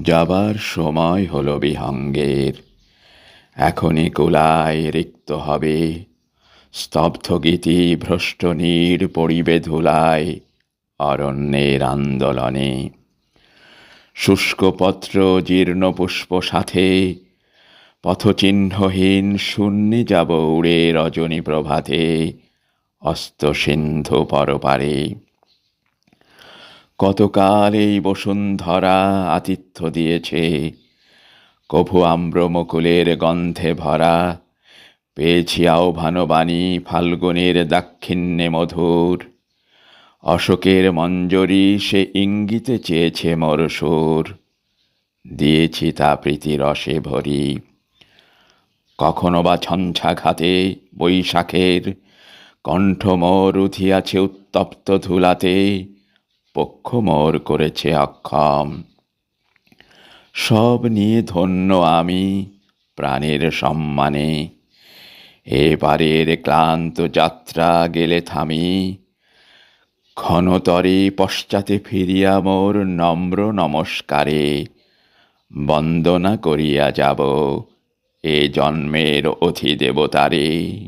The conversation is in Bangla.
যাবার সময় হলো বিহঙ্গের, এখনই কুলায় রিক্ত হবে। স্তব্ধ গীতি ভ্রষ্ট নীড় পড়িবে ধুলায় অরণ্যের আন্দোলনে। শুষ্ক পত্র জীর্ণ পুষ্প সাথে পথচিহ্নহীন শূন্যে যাব উড়ে রজনী প্রভাতে অস্ত সিন্ধু পরপারে। কতকাল এই বসুন্ধরা আতিথ্য দিয়েছে, কভু আম্রমকুলের গন্ধে ভরা। পেয়েছি আহ্বানবাণী ফাল্গুনের দাক্ষিণ্যে মধুর। অশোকের মঞ্জরি সে ইঙ্গিতে চেয়েছে মোর সুর, দিয়েছি তা প্রীতিরসে ভরি। কখনো বা ঝঞ্ঝাঘাতে বৈশাখের কণ্ঠ মোর উঠিয়াছে উত্তপ্ত ধুলাতে, পক্ষ মোর করেছে অক্ষম। সব নিয়ে ধন্য আমি প্রাণের সম্মানে, এবারের ক্লান্ত যাত্রা গেলে থামি। ক্ষণতরে পশ্চাতে ফিরিয়া মোর নম্র নমস্কারে বন্দনা করিয়া যাব এ জন্মের অধিদেবতারে।